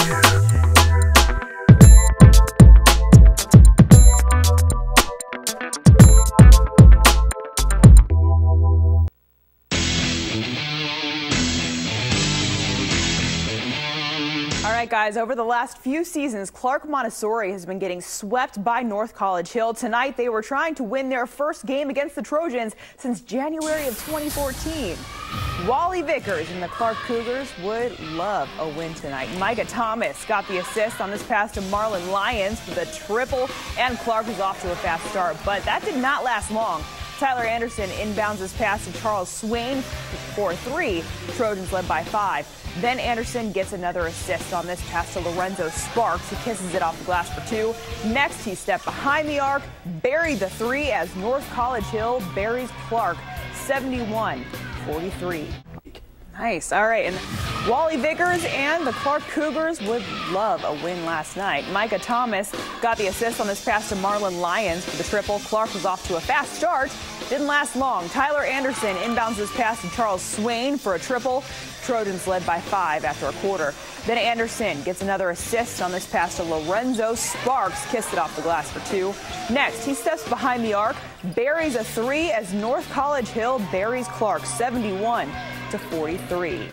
All right, guys, over the last few seasons, Clark Montessori has been getting swept by North College Hill. Tonight, they were trying to win their first game against the Trojans since January of 2014. Wally Vickers and the Clark Cougars would love a win tonight. Micah Thomas got the assist on this pass to Marlon Lyons for the triple, and Clark was off to a fast start, but that did not last long. Tyler Anderson inbounds his pass to Charles Swain for 3. Trojans led by 5. Then Anderson gets another assist on this pass to Lorenzo Sparks. He kisses it off the glass for 2. Next, he stepped behind the arc, buried the 3 as North College Hill buries Clark 71-43. Nice. All right. And Wally Vickers and the Clark Cougars would love a win last night. Micah Thomas got the assist on this pass to Marlon Lyons for the triple. Clark was off to a fast start. Didn't last long. Tyler Anderson inbounds his pass to Charles Swain for a triple. Trojans led by 5 after a quarter. Then Anderson gets another assist on this pass to Lorenzo Sparks. Kissed it off the glass for 2. Next, he steps behind the arc, buries a 3 as North College Hill buries Clark 71-43.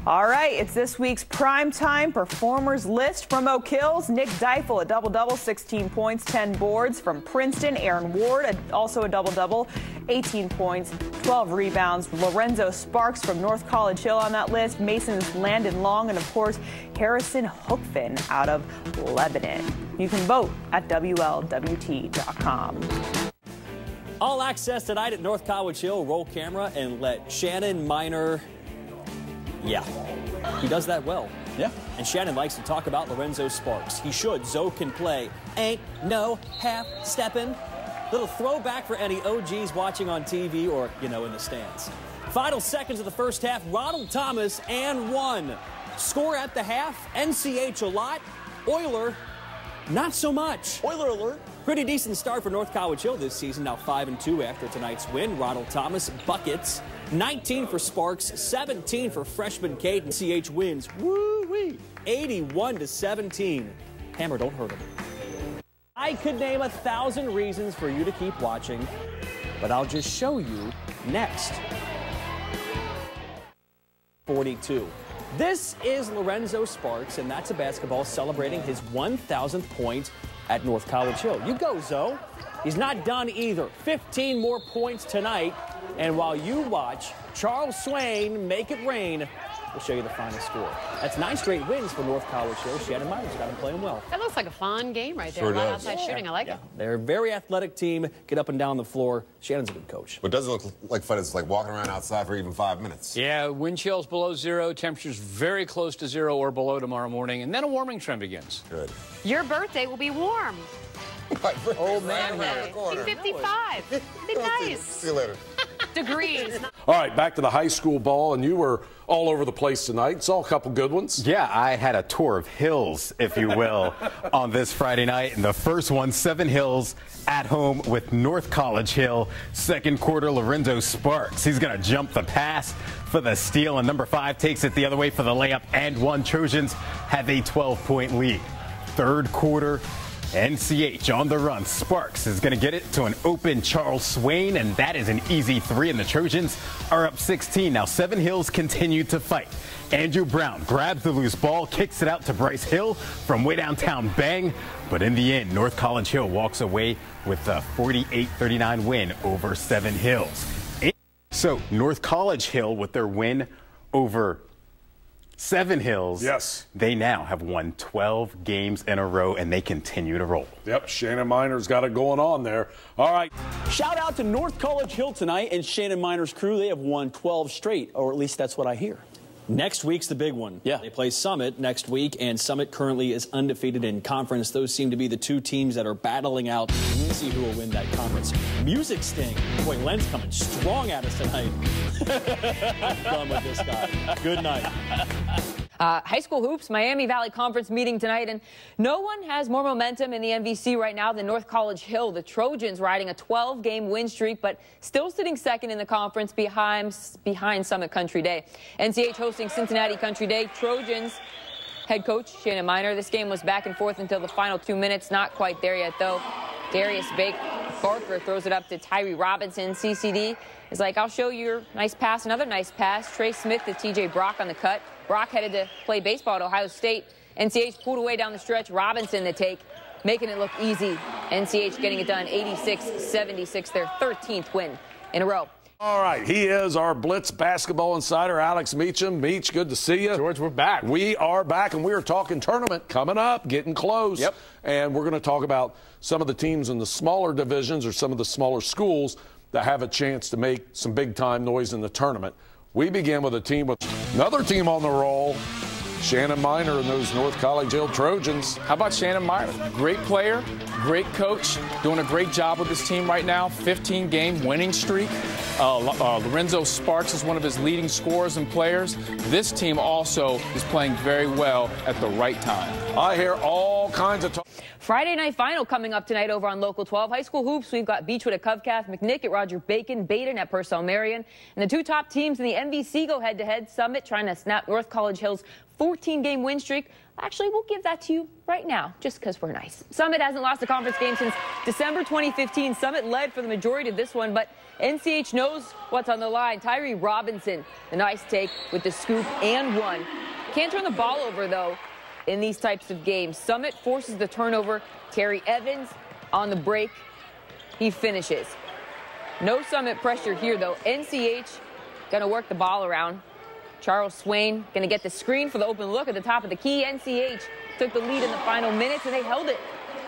All right, it's this week's primetime performers list. From Oak Hills, Nick Deifel, a double-double, 16 points, 10 boards. From Princeton, Aaron Ward, also a double-double, 18 points, 12 rebounds. Lorenzo Sparks from North College Hill on that list. Mason's Landon Long, and of course, Harrison Hookfin out of Lebanon. You can vote at WLWT.com. All access tonight at North College Hill. Roll camera and let Shannon Miner. Yeah, he does that well. Yeah. And Shannon likes to talk about Lorenzo Sparks. He should. Zoe can play. Ain't no half-steppin'. Little throwback for any OGs watching on TV or, in the stands. Final seconds of the first half. Ronald Thomas and 1. Score at the half. NCH a lot. Euler, not so much. Euler alert. Pretty decent start for North College Hill this season. Now 5-2 after tonight's win. Ronald Thomas buckets. 19 for Sparks, 17 for freshman Caden. CH wins, woo-wee, 81-17. Hammer, don't hurt him. I could name 1,000 reasons for you to keep watching, but I'll just show you next. 42. This is Lorenzo Sparks, and that's a basketball celebrating his 1,000th point at North College Hill. You go, Zoe. He's not done either. 15 more points tonight. And while you watch Charles Swain make it rain, we'll show you the final score. That's 9 straight wins for North College Hill. Shannon Miner's got him playing well. That looks like a fun game right there. Sure a lot of does. outside shooting. I like it. They're a very athletic team. Get up and down the floor. Shannon's a good coach. But it doesn't look like fun. It's like walking around outside for even 5 minutes. Yeah, wind chills below 0, temperatures very close to 0 or below tomorrow morning, and then a warming trend begins. Good. Your birthday will be warm. Old man Right here. 55. Be nice. See you later. Degrees. All right, back to the high school ball, and you were all over the place tonight. Saw a couple good ones. Yeah, I had a tour of Hills, if you will, on this Friday night. And the first one, 7 Hills at home with North College Hill. Second quarter, Lorenzo Sparks. He's going to jump the pass for the steal, and number 5 takes it the other way for the layup and 1. Trojans have a 12-point lead. Third quarter, NCH on the run. Sparks is going to get it to an open Charles Swain, and that is an easy 3, and the Trojans are up 16. Now 7 Hills continue to fight. Andrew Brown grabs the loose ball, kicks it out to Bryce Hill from way downtown. Bang. But in the end, North College Hill walks away with a 48-39 win over 7 Hills. So North College Hill, with their win over 7 Hills, yes, they now have won 12 games in a row, and they continue to roll. Yep, Shannon Miner's got it going on there. All right. Shout out to North College Hill tonight and Shannon Miner's crew. They have won 12 straight, or at least that's what I hear. Next week's the big one. Yeah. They play Summit next week, and Summit currently is undefeated in conference. Those seem to be the 2 teams that are battling out. Let's see who will win that conference. Music Sting. Boy, Len's coming strong at us tonight. I'm done with this guy. Good night. High school hoops, Miami Valley Conference meeting tonight, and no one has more momentum in the MVC right now than North College Hill. The Trojans riding a 12-game win streak, but still sitting second in the conference behind Summit Country Day. NCH hosting Cincinnati Country Day. Trojans head coach Shannon Miner. This game was back and forth until the final 2 minutes. Not quite there yet, though. Darius Barker throws it up to Tyree Robinson. CCD is like, I'll show you your nice pass. Another nice pass. Trey Smith to TJ Brock on the cut. Brock headed to play baseball at Ohio State. NCH pulled away down the stretch. Robinson the take, making it look easy. NCH getting it done 86-76, their 13th win in a row. All right, he is our Blitz basketball insider, Alex Meacham. Meach, good to see you. George, we're back. We are back, and we are talking tournament coming up, getting close. Yep. And we're going to talk about some of the teams in the smaller divisions or some of the smaller schools that have a chance to make some big-time noise in the tournament. We begin with a team with another team on the roll, Shannon Miner and those North College Hill Trojans. How about Shannon Miner? Great player, great coach, doing a great job with this team right now. 15-game winning streak. Lorenzo Sparks is one of his leading scorers and players. This team also is playing very well at the right time. I hear all kinds of talk. Friday night final coming up tonight over on Local 12. High school hoops, we've got Beechwood at Covcath, McNick at Roger Bacon, Baden at Purcell Marion. And the two top teams in the MVC go head-to-head. Summit trying to snap North College Hill's 14-game win streak. Actually, we'll give that to you right now, just because we're nice. Summit hasn't lost a conference game since December 2015. Summit led for the majority of this one, but NCH knows what's on the line. Tyree Robinson, the nice take with the scoop and one. Can't turn the ball over, though, in these types of games. Summit forces the turnover. Terry Evans on the break. He finishes. No Summit pressure here, though. NCH going to work the ball around. Charles Swain going to get the screen for the open look at the top of the key. NCH took the lead in the final minutes, and they held it.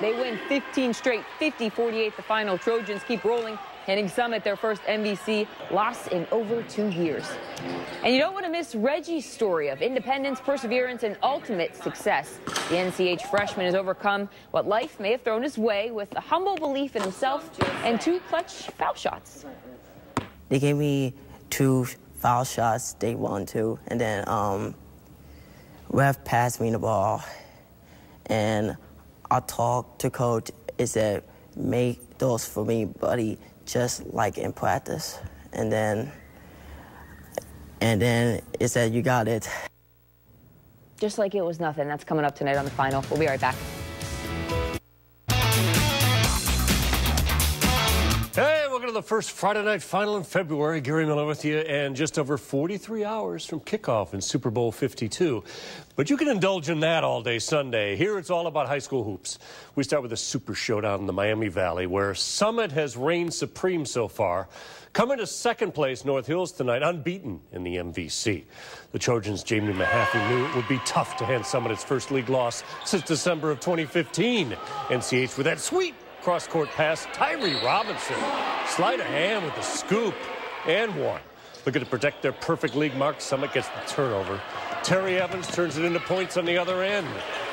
They win 15 straight, 50-48 the final. Trojans keep rolling, handing Summit their first MVC loss in over 2 years. And you don't want to miss Reggie's story of independence, perseverance, and ultimate success. The NCH freshman has overcome what life may have thrown his way with a humble belief in himself and 2 clutch foul shots. They gave me 2 foul shots, they won 2, and then ref passed me the ball, and I talked to coach. It said, make those for me, buddy, just like in practice. And then it said, you got it. Just like it was nothing. That's coming up tonight on The Final. We'll be right back. Hey, welcome to the first Friday night final in February. Gary Miller with you, and just over 43 hours from kickoff in Super Bowl 52. But you can indulge in that all day Sunday. Here it's all about high school hoops. We start with a super showdown in the Miami Valley, where Summit has reigned supreme so far. Coming to second place, North Hills tonight, unbeaten in the MVC. The Trojans' Jamie Mahaffey knew it would be tough to hand Summit its first league loss since December of 2015. NCH with that sweet cross-court pass. Tyree Robinson, sleight of hand with the scoop and one. Looking to protect their perfect league mark, Summit gets the turnover. Terry Evans turns it into points on the other end.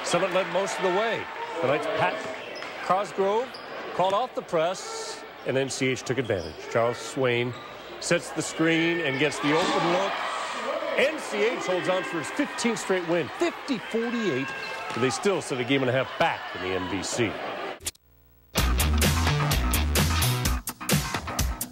Summit led most of the way. Tonight's Pat Cosgrove called off the press, and NCH took advantage. Charles Swain sets the screen and gets the open look. NCH holds on for his 15th straight win, 50-48, but they still set a game and a half back in the MVC.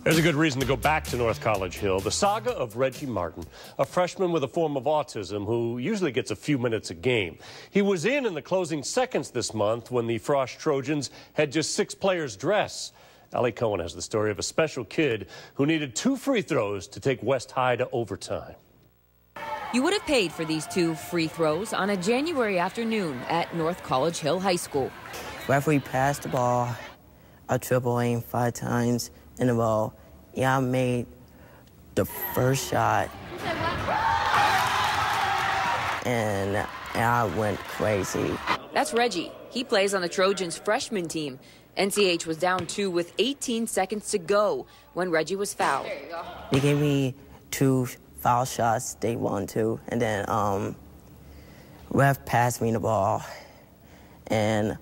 There's a good reason to go back to North College Hill. The saga of Reggie Martin, a freshman with a form of autism who usually gets a few minutes a game. He was in the closing seconds this month when the Frost Trojans had just 6 players dress. Allie Cohen has the story of a special kid who needed 2 free throws to take West High to overtime. You would have paid for these 2 free throws on a January afternoon at North College Hill High School. Referee passed the ball, a dribbling 5 times in a row. Yeah, I made the first shot, and I went crazy. That's Reggie. He plays on the Trojans' freshman team. NCH was down 2 with 18 seconds to go when Reggie was fouled. They gave me 2 foul shots, they won 2, and then ref passed me the ball, and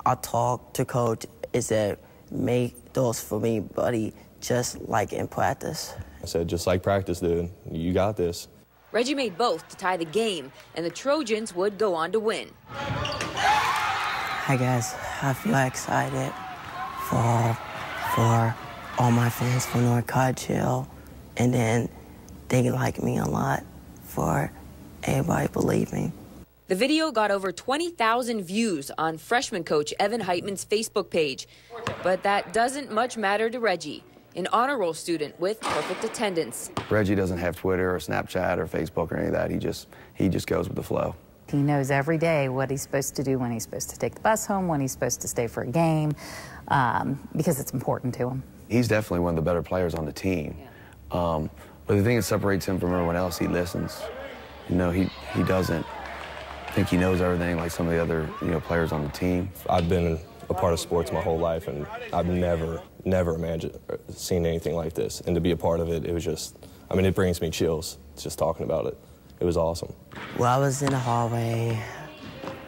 I talked to coach. It said, make those for me, buddy, just like in practice. I said, just like practice, dude. You got this. Reggie made both to tie the game, and the Trojans would go on to win. Hi, guys. I feel excited for all my fans from North College Hill, and then they like me a lot for everybody believing. The video got over 20,000 views on freshman coach Evan Heitman's Facebook page. But that doesn't much matter to Reggie, an honor roll student with perfect attendance. Reggie doesn't have Twitter or Snapchat or Facebook or any of that. He just goes with the flow. He knows every day what he's supposed to do, when he's supposed to take the bus home, when he's supposed to stay for a game, because it's important to him. He's definitely one of the better players on the team. But the thing that separates him from everyone else, he listens. You know, he doesn't think he knows everything like some of the other, players on the team. I've been a part of sports my whole life, and I've never seen anything like this. And to be a part of it, it was just, I mean, it brings me chills just talking about it. It was awesome. Well, I was in the hallway,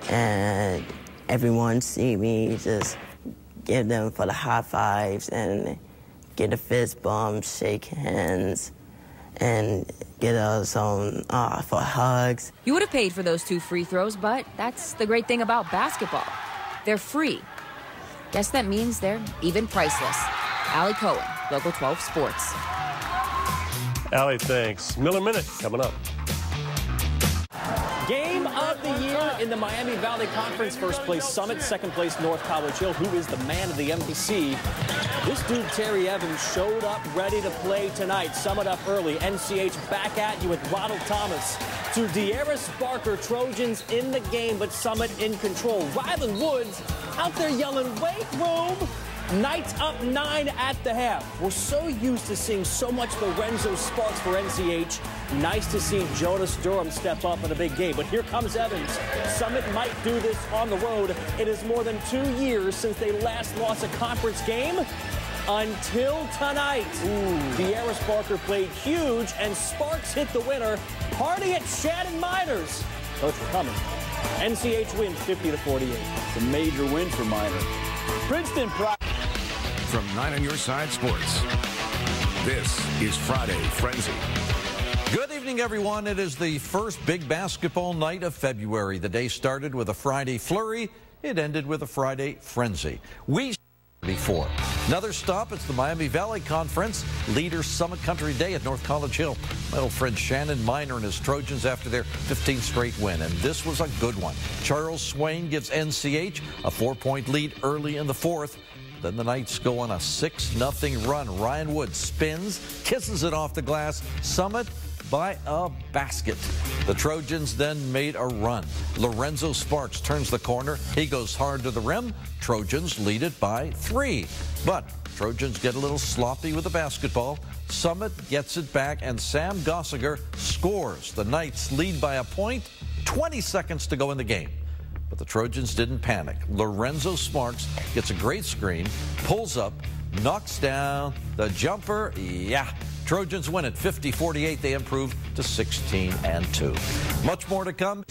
and everyone see me just give them for the high fives and get a fist bump, shake hands, and get some for hugs. You would have paid for those 2 free throws, but that's the great thing about basketball. They're free. Guess that means they're even priceless. Allie Cohen, Local 12 Sports. Allie, thanks. Miller Minute coming up. Game of the year in the Miami Valley Conference. First place Summit, second place North College Hill. Who is the man of the MVC? This dude, Terry Evans, showed up ready to play tonight. Summit up early. NCH back at you with Ronald Thomas. To De'Aris Barker, Trojans in the game, but Summit in control. Rylan Woods out there yelling, "Weight room!" Knights up 9 at the half. We're so used to seeing so much Lorenzo Sparks for NCH. Nice to see Jonas Durham step up in a big game. But here comes Evans. Summit might do this on the road. It is more than 2 years since they last lost a conference game. Until tonight. De'Aris Barker played huge, and Sparks hit the winner. Party at Shannon Miners. Coach, we're coming. NCH wins 50-48. It's a major win for Minor. Princeton Pride. From 9 on Your Side Sports, this is Friday Frenzy. Good evening, everyone. It is the first big basketball night of February. The day started with a Friday flurry. It ended with a Friday frenzy. Before. Another stop, it's the Miami Valley Conference. Leader Summit Country Day at North College Hill. My old friend Shannon Minor and his Trojans after their 15th straight win, and this was a good one. Charles Swain gives NCH a 4-point lead early in the fourth. Then the Knights go on a 6-0 run. Ryan Wood spins, kisses it off the glass. Summit by a basket. The Trojans then made a run. Lorenzo Sparks turns the corner. He goes hard to the rim. Trojans lead it by 3. But Trojans get a little sloppy with the basketball. Summit gets it back, and Sam Gossiger scores. The Knights lead by a point. 20 seconds to go in the game. But the Trojans didn't panic. Lorenzo Sparks gets a great screen, pulls up, knocks down the jumper. Yeah. Trojans win it 50-48. They improve to 16-2. Much more to come.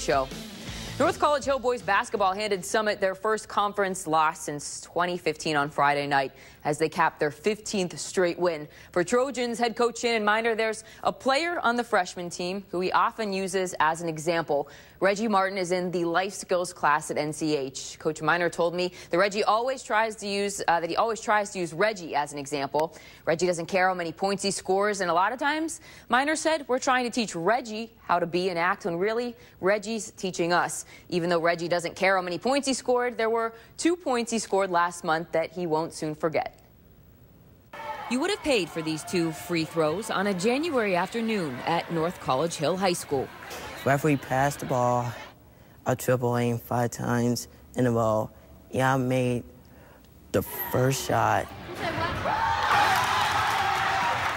North College Hill boys basketball handed Summit their first conference loss since 2015 on Friday night as they capped their 15th straight win. For Trojans head coach Shannon Minor, there's a player on the freshman team who he often uses as an example. Reggie Martin is in the life skills class at NCH. Coach Minor told me that he always tries to use Reggie as an example. Reggie doesn't care how many points he scores, and a lot of times, Minor said, we're trying to teach Reggie how to be and act when really Reggie's teaching us. Even though Reggie doesn't care how many points he scored, there were 2 points he scored last month that he won't soon forget. You would have paid for these 2 free throws on a January afternoon at North College Hill High School. Referee passed the ball, a triple aim 5 times in a row. Yeah, I made the first shot,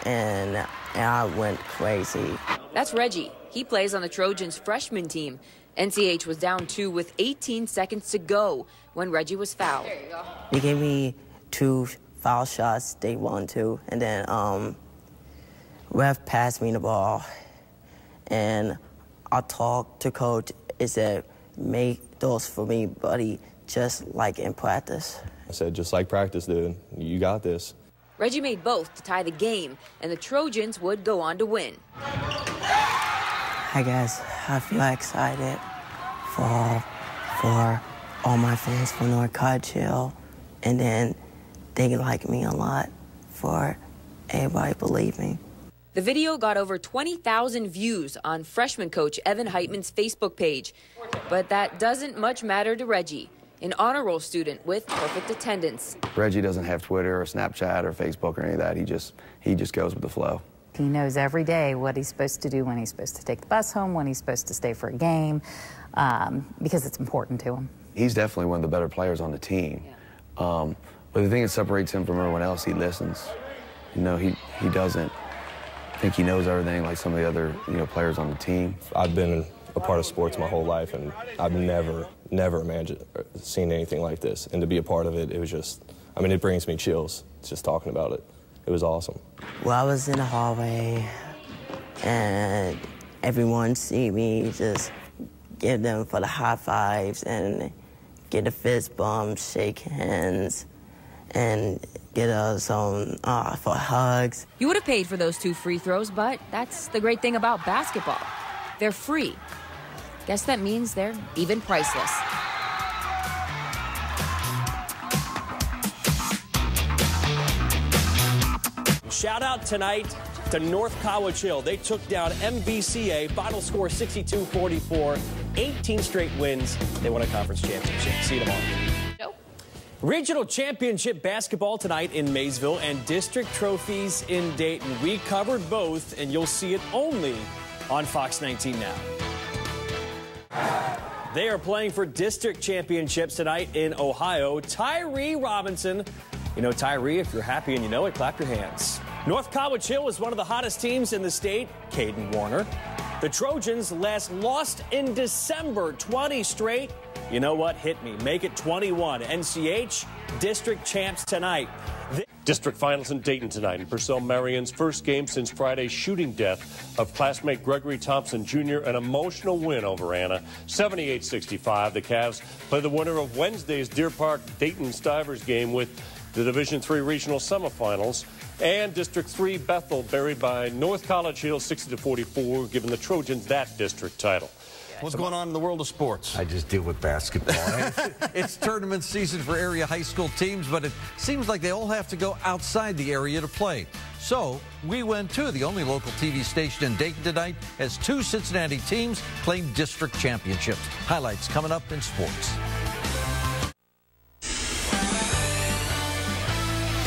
and I went crazy. That's Reggie. He plays on the Trojans freshman team. NCH was down 2 with 18 seconds to go when Reggie was fouled. There you go. They gave me 2 foul shots, they won 2, and then ref passed me the ball, and I talked to coach. He said, make those for me, buddy, just like in practice. I said, just like practice, dude. You got this. Reggie made both to tie the game, and the Trojans would go on to win. Hi, guys. I feel excited for all my fans for North College Hill, and then they like me a lot for everybody believing. The video got over 20,000 views on freshman coach Evan Heitman's Facebook page. But that doesn't much matter to Reggie, an honor roll student with perfect attendance. Reggie doesn't have Twitter or Snapchat or Facebook or any of that. He just goes with the flow. He knows every day what he's supposed to do, when he's supposed to take the bus home, when he's supposed to stay for a game, because it's important to him. He's definitely one of the better players on the team. But the thing that separates him from everyone else, he listens. You know, he doesn't think he knows everything like some of the other players on the team. I've been a part of sports my whole life, and I've never imagined seeing anything like this. And to be a part of it, it was just, I mean, it brings me chills just talking about it. It was awesome. Well, I was in the hallway, and everyone see me just give them for the high fives and get a fist bump, shake hands, and get us for hugs. You would have paid for those 2 free throws, but that's the great thing about basketball. They're free. Guess that means they're even priceless. Shout out tonight to North College Hill. They took down MVCA, final score 62-44, 18 straight wins. They won a conference championship. See you tomorrow. Nope. Regional championship basketball tonight in Maysville and district trophies in Dayton. We covered both, and you'll see it only on Fox 19 now. They are playing for district championships tonight in Ohio. Tyree Robinson. You know Tyree, if you're happy and you know it, clap your hands. North College Hill is one of the hottest teams in the state. Caden Warner. The Trojans last lost in December, 20 straight. You know what? Hit me. Make it 21. NCH district champs tonight. District finals in Dayton tonight. In Purcell Marion's first game since Friday's shooting death of classmate Gregory Thompson Jr. An emotional win over Anna, 78-65. The Cavs play the winner of Wednesday's Deer Park Dayton Stivers game with the Division III regional semifinals. And District 3 Bethel buried by North College Hill 60-44, giving the Trojans that district title. What's going on in the world of sports? I just deal with basketball. It's tournament season for area high school teams, but it seems like they all have to go outside the area to play. So we went to the only local TV station in Dayton tonight as 2 Cincinnati teams claim district championships. Highlights coming up in sports.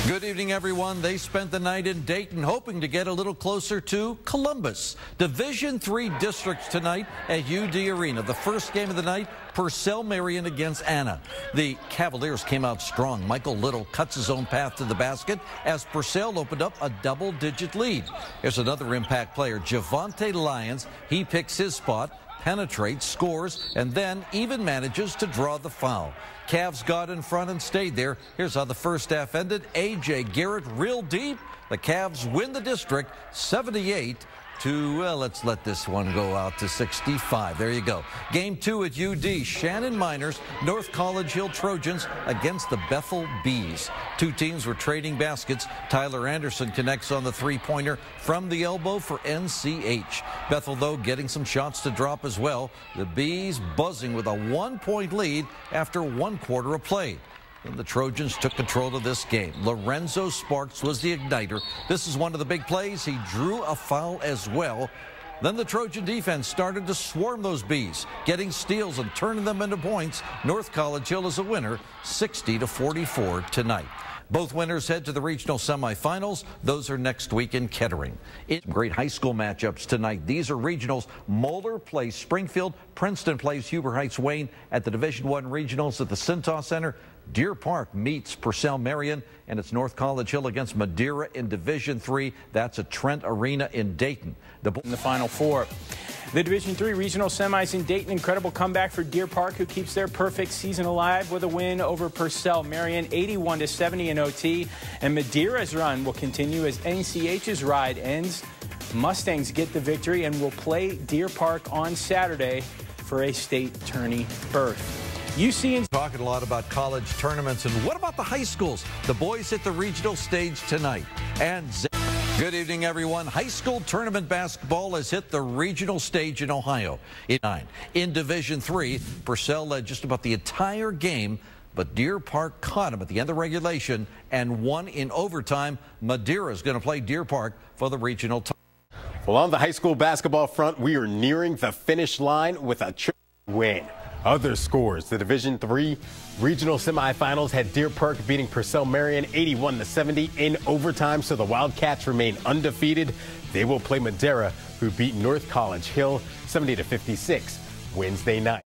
Good evening, everyone. They spent the night in Dayton hoping to get a little closer to Columbus. Division III districts tonight at UD Arena. The first game of the night, Purcell Marion against Anna. The Cavaliers came out strong. Michael Little cuts his own path to the basket as Purcell opened up a double-digit lead. Here's another impact player, Javante Lyons. He picks his spot, penetrates, scores, and then even manages to draw the foul. Cavs got in front and stayed there. Here's how the first half ended. A.J. Garrett real deep. The Cavs win the district 78 to, well, let's let this one go out to 65. There you go. Game 2 at UD. Shannon Miners, North College Hill Trojans against the Bethel Bees. 2 teams were trading baskets. Tyler Anderson connects on the three-pointer from the elbow for NCH. Bethel, though, getting some shots to drop as well. The Bees buzzing with a 1-point lead after 1 quarter of play. And the Trojans took control of this game. Lorenzo Sparks was the igniter. This is one of the big plays. He drew a foul as well. Then the Trojan defense started to swarm those Bees, getting steals and turning them into points. North College Hill is a winner, 60-44 tonight. Both winners head to the regional semifinals. Those are next week in Kettering. Great high school matchups tonight. These are regionals. Moeller plays Springfield. Princeton plays Huber Heights Wayne at the Division I regionals at the Cintas Center. Deer Park meets Purcell Marion, and it's North College Hill against Madeira in Division III. That's at Trent Arena in Dayton. In the Final Four. The Division III regional semis in Dayton. Incredible comeback for Deer Park, who keeps their perfect season alive with a win over Purcell Marion, 81-70 in OT. And Madeira's run will continue as NCH's ride ends. Mustangs get the victory and will play Deer Park on Saturday for a state tourney berth. Talking a lot about college tournaments, and what about the high schools? The boys hit the regional stage tonight. And good evening, everyone. High school tournament basketball has hit the regional stage in Ohio. In Division III, Purcell led just about the entire game, but Deer Park caught them at the end of regulation and won in overtime. Madeira is going to play Deer Park for the regional title. Well, on the high school basketball front, we are nearing the finish line with a win. Other scores: the Division III regional semifinals had Deer Park beating Purcell Marion 81-70 in overtime, so the Wildcats remain undefeated. They will play Madera, who beat North College Hill 70-56 Wednesday night.